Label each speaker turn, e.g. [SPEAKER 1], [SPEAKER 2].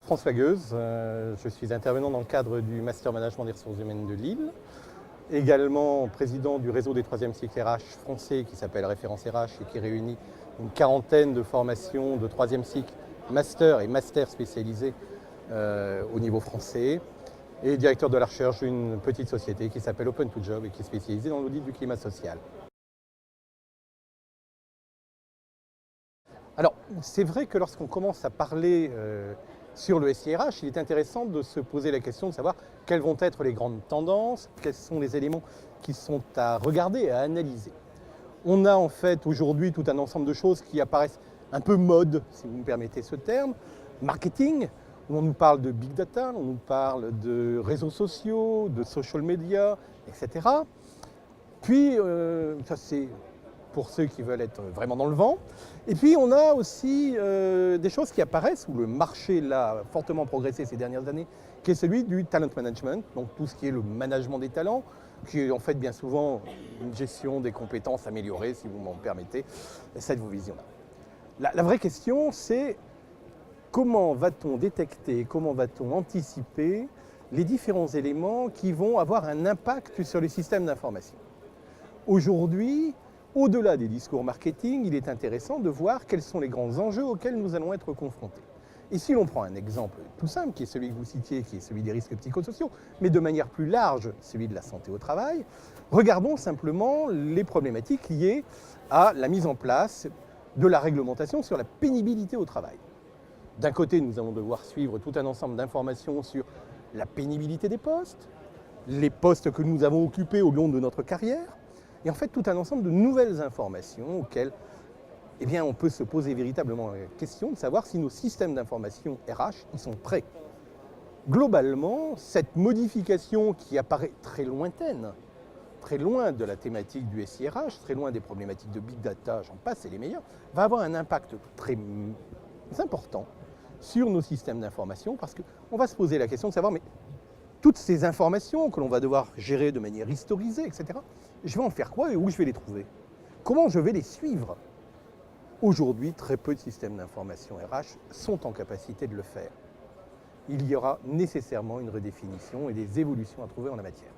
[SPEAKER 1] François Gueuse, je suis intervenant dans le cadre du Master Management des ressources humaines de Lille, également président du réseau des 3e cycles RH français qui s'appelle Référence RH et qui réunit une quarantaine de formations de 3e cycle, master et master spécialisés au niveau français, et directeur de la recherche d'une petite société qui s'appelle Open2Job et qui est spécialisée dans l'audit du climat social. Alors, c'est vrai que lorsqu'on commence à parler sur le SIRH, il est intéressant de se poser la question de savoir quelles vont être les grandes tendances, quels sont les éléments qui sont à regarder et à analyser. On a en fait aujourd'hui tout un ensemble de choses qui apparaissent un peu mode, si vous me permettez ce terme, marketing, où on nous parle de big data, on nous parle de réseaux sociaux, de social media, etc. Puis, ça c'est pour ceux qui veulent être vraiment dans le vent. Et puis on a aussi des choses qui apparaissent, où le marché l'a fortement progressé ces dernières années, qui est celui du talent management, donc tout ce qui est le management des talents, qui est en fait bien souvent une gestion des compétences améliorées, si vous m'en permettez, cette vision-là. La vraie question, c'est comment va-t-on détecter, comment va-t-on anticiper les différents éléments qui vont avoir un impact sur les systèmes d'information. Aujourd'hui, au-delà des discours marketing, il est intéressant de voir quels sont les grands enjeux auxquels nous allons être confrontés. Et si l'on prend un exemple tout simple, qui est celui que vous citiez, qui est celui des risques psychosociaux, mais de manière plus large, celui de la santé au travail, regardons simplement les problématiques liées à la mise en place de la réglementation sur la pénibilité au travail. D'un côté, nous allons devoir suivre tout un ensemble d'informations sur la pénibilité des postes, les postes que nous avons occupés au long de notre carrière, et en fait tout un ensemble de nouvelles informations auxquelles on peut se poser véritablement la question de savoir si nos systèmes d'information RH y sont prêts. Globalement, cette modification qui apparaît très lointaine, très loin de la thématique du SIRH, très loin des problématiques de big data, j'en passe, c'est les meilleurs, va avoir un impact très important sur nos systèmes d'information parce qu'on va se poser la question de savoir, mais toutes ces informations que l'on va devoir gérer de manière historisée, etc., je vais en faire quoi et où je vais les trouver? Comment je vais les suivre? Aujourd'hui, très peu de systèmes d'information RH sont en capacité de le faire. Il y aura nécessairement une redéfinition et des évolutions à trouver en la matière.